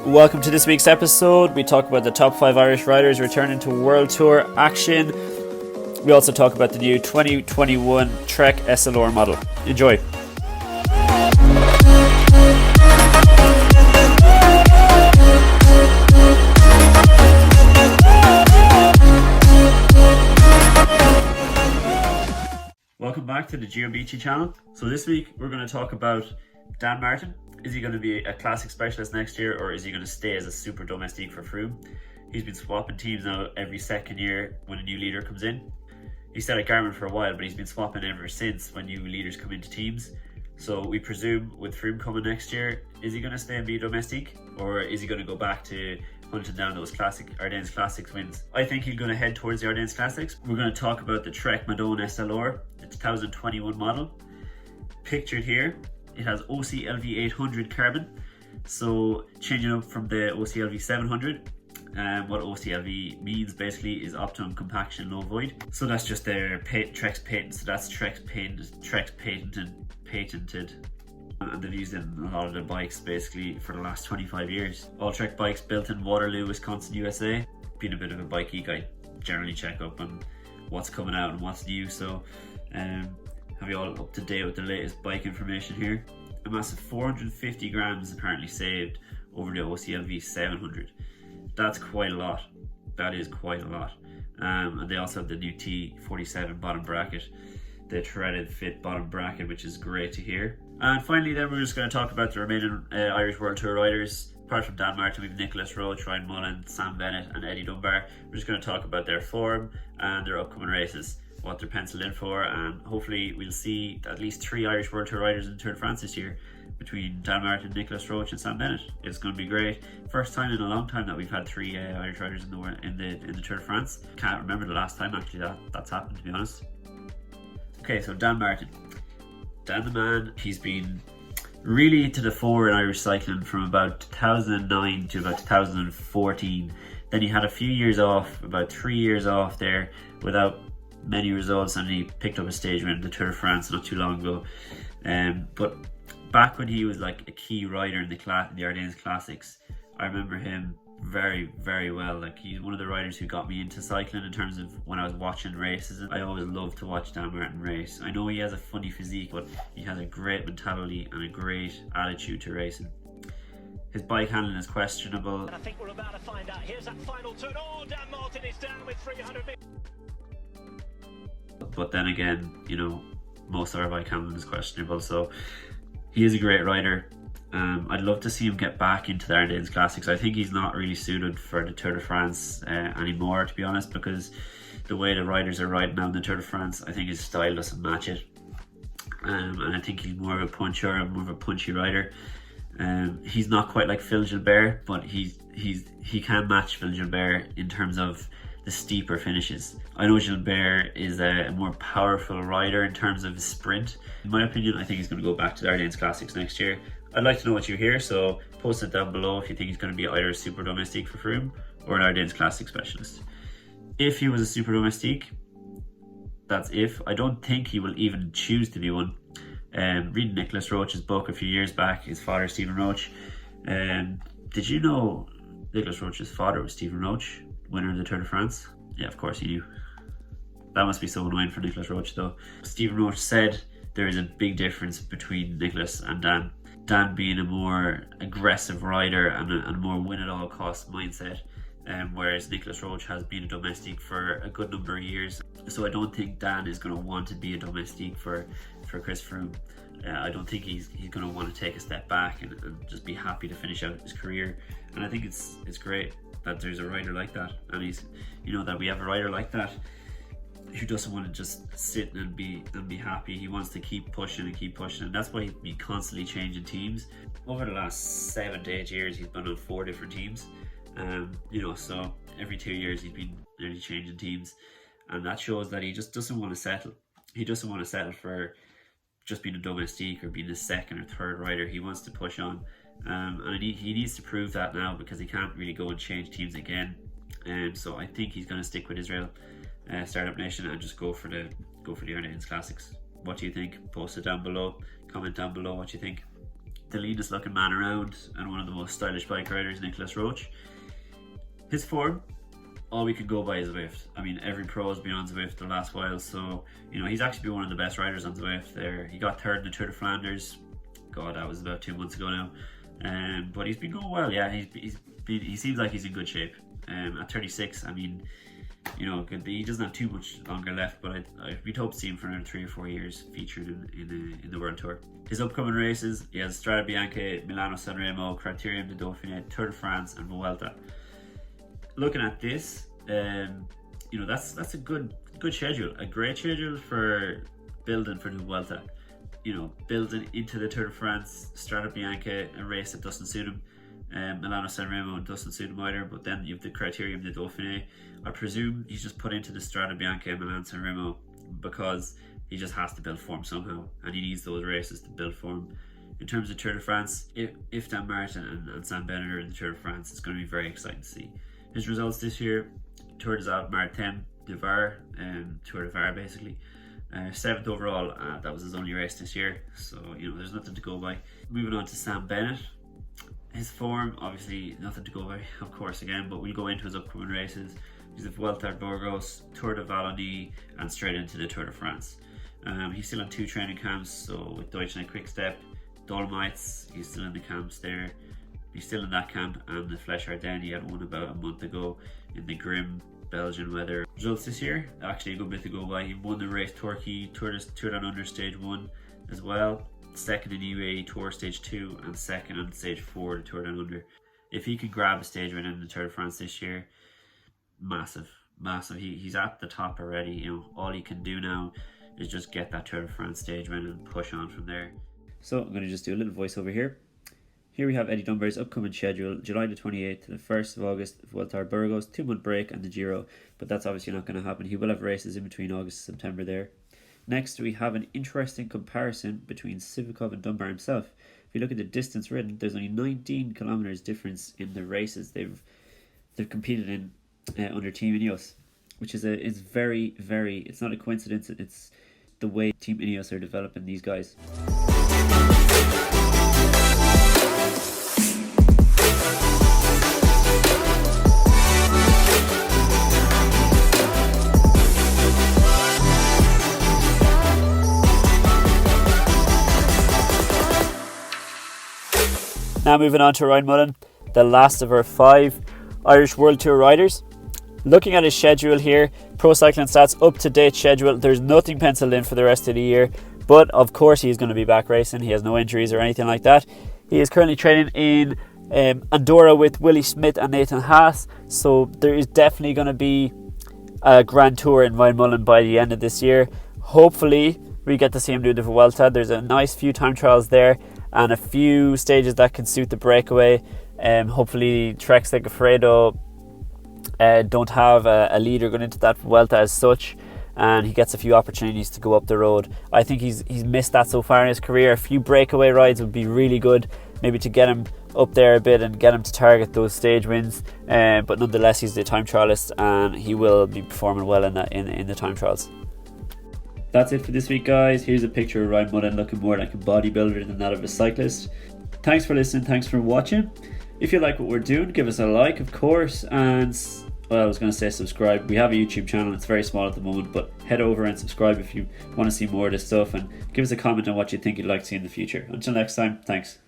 Welcome to this week's episode. We talk about the top 5 Irish riders returning to World Tour action. We also talk about the new 2021 Trek SLR model. Enjoy. Welcome back to the GeoBici channel. So this week we're going to talk about Dan Martin. Is he going to be a classic specialist next year, or is he going to stay as a super domestique for Froome? He's been swapping teams now every second year when a new leader comes in. He stayed at Garmin for a while, but he's been swapping ever since when new leaders come into teams. So we presume with Froome coming next year, is he going to stay and be a domestique, or is he going to go back to hunting down those classic Ardennes Classics wins? I think he's going to head towards the Ardennes Classics. We're going to talk about the Trek Madone SLR, the 2021 model. Pictured here, it has OCLV 800 carbon, so changing up from the OCLV 700. What OCLV means basically is optimum compaction low void. So that's just their Trek's patent. So that's Trek's patented, and they've used it in a lot of their bikes basically for the last 25 years. All Trek bikes built in Waterloo, Wisconsin, USA. Being a bit of a bike geek, I generally check up on what's coming out and what's new. So have you all up to date with the latest bike information here. A massive 450 grams apparently saved over the OCLV 700. That's quite a lot. That is quite a lot. And they also have the new T47 bottom bracket, the threaded fit bottom bracket, which is great to hear. And finally then we're just going to talk about the remaining Irish World Tour riders. Apart from Dan Martin, we have Nicholas Roach, Ryan Mullen, Sam Bennett and Eddie Dunbar. We're just going to talk about their form and their upcoming races, what they're penciled in for, and hopefully we'll see at least 3 Irish World Tour riders in the Tour de France this year, between Dan Martin, Nicholas Roach and Sam Bennett. It's going to be great. First time in a long time that we've had 3 Irish riders in the Tour de France. Can't remember the last time actually that's happened, to be honest. Okay, so Dan Martin. Dan the man, he's been really to the fore in Irish cycling from about 2009 to about 2014. Then he had a few years off, about 3 years off there without many results, and he picked up a stage win in the Tour de France not too long ago. But back when he was like a key rider in the Ardennes Classics, I remember him very, very well. Like, he's one of the riders who got me into cycling in terms of when I was watching races. I always loved to watch Dan Martin race. I know he has a funny physique, but he has a great mentality and a great attitude to racing. His bike handling is questionable. And I think we're about to find out. Here's that final turn. Oh, Dan Martin is down with 300 meters. But then again, you know, most of our bike handling is questionable. So he is a great rider. I'd love to see him get back into the Ardennes Classics. I think he's not really suited for the Tour de France anymore, to be honest, because the way the riders are riding now in the Tour de France, I think his style doesn't match it. And I think he's more of a puncher, more of a punchy rider. He's not quite like Phil Gilbert, but he can match Phil Gilbert in terms of the steeper finishes. I know Gilbert is a more powerful rider in terms of his sprint. In my opinion, I think he's going to go back to the Ardennes Classics next year. I'd like to know what you hear, so post it down below if you think he's going to be either a super domestique for Froome or an Ardennes Classic specialist. If he was a super domestique, that's if. I don't think he will even choose to be one. Reading Nicholas Roach's book a few years back, his father Stephen Roach. Did you know Nicholas Roach's father was Stephen Roach, winner of the Tour de France? Yeah, of course he knew. That must be so annoying for Nicholas Roach though. Stephen Roach said there is a big difference between Nicholas and Dan. Dan being a more aggressive rider and a more win-at-all-costs mindset, whereas Nicholas Roach has been a domestique for a good number of years. So I don't think Dan is going to want to be a domestique for Chris Froome. I don't think he's going to want to take a step back and just be happy to finish out his career. And I think it's great that there's a rider like that, and that we have a rider like that who doesn't want to just sit and be happy. He wants to keep pushing, and that's why he's been constantly changing teams. Over the last 7 to 8 years, he's been on 4 different teams. So every 2 years he's been nearly changing teams, and that shows that he just doesn't want to settle. He doesn't want to settle for just being a domestique or being a second or third rider. He wants to push on, and he needs to prove that now, because he can't really go and change teams again. So I think he's going to stick with Israel Startup Nation and just go for the Ardennes Classics. What do you think? Post it down below, comment down below what you think. the leanest looking man around and one of the most stylish bike riders, Nicholas Roach. His form, all we could go by is Zwift. I mean, every pro has been on Zwift the last while, so you know he's actually been one of the best riders on Zwift. There, he got third in the Tour de Flanders. God, that was about 2 months ago now. But he's been going well. Yeah, he seems like he's in good shape. At 36, I mean, you know, he doesn't have too much longer left, but we'd hope to see him for another 3 or 4 years featured in the World Tour. His upcoming races, he has Strade Bianche, Milano Sanremo, Criterium de Dauphiné, Tour de France, and Vuelta. Looking at this, you know, that's a good schedule, a great schedule for building for the Vuelta. You know, building into the Tour de France, Strade Bianche, a race that doesn't suit him. Milano Sanremo doesn't suit him either, but then you have the Criterium de Dauphiné. I presume he's just put into the Strade Bianche and Milan Sanremo because he just has to build form somehow, and he needs those races to build form. In terms of Tour de France, if Dan Martin and Sam Bennett are in the Tour de France, it's going to be very exciting to see. His results this year: Tour des Alpes Martin de Var, Tour de Var basically. 7th overall, that was his only race this year, so you know there's nothing to go by. Moving on to Sam Bennett, his form obviously nothing to go by, of course, again, but we'll go into his upcoming races. He's at Vuelta a Burgos, Tour de Wallonie, and straight into the Tour de France. He's still on 2 training camps, so with Deutschland Quick-Step, Dolomites, he's still in the camps there. He's still in that camp, and the Flèche Ardennes, he had one about a month ago in the grim Belgian weather. Results this year, actually a good bit to go by. He won the race Turkey, Tour Down Under Stage 1 as well. 2nd in UAE Tour Stage 2 and 2nd on Stage 4 the Tour Down Under. If he could grab a stage win in the Tour de France this year, massive. He's at the top already. You know, all he can do now is just get that Tour de France stage win and push on from there. So I'm going to just do a little voiceover here. Here we have Eddie Dunbar's upcoming schedule: July the 28th to the 1st of August, Vuelta a Burgos, 2-month break, and the Giro. But that's obviously not going to happen. He will have races in between August and September there. Next, we have an interesting comparison between Sivakov and Dunbar himself. If you look at the distance ridden, there's only 19 kilometers difference in the races they've competed in under Team Ineos, which is very, very. It's not a coincidence. It's the way Team Ineos are developing these guys. Now moving on to Ryan Mullen, the last of our 5 Irish World Tour riders. Looking at his schedule here, Pro Cycling Stats up-to-date schedule. There's nothing penciled in for the rest of the year, but of course he's going to be back racing. He has no injuries or anything like that. He is currently training in Andorra with Willie Smith and Nathan Haas, so there is definitely going to be a Grand Tour in Ryan Mullen by the end of this year. Hopefully we get to see him do the Vuelta. There's a nice few time trials there and a few stages that can suit the breakaway. Hopefully Trek Segafredo don't have a leader going into that Vuelta as such, and he gets a few opportunities to go up the road. I think he's missed that so far in his career. A few breakaway rides would be really good, maybe to get him up there a bit and get him to target those stage wins, but nonetheless he's the time trialist and he will be performing well in the time trials. That's it for this week, guys. Here's a picture of Ryan Mullen looking more like a bodybuilder than that of a cyclist. Thanks for listening, thanks for watching. If you like what we're doing, give us a like, of course, and well, I was going to say subscribe. We have a YouTube channel, it's very small at the moment, but head over and subscribe if you want to see more of this stuff, and give us a comment on what you think you'd like to see in the future. Until next time, thanks.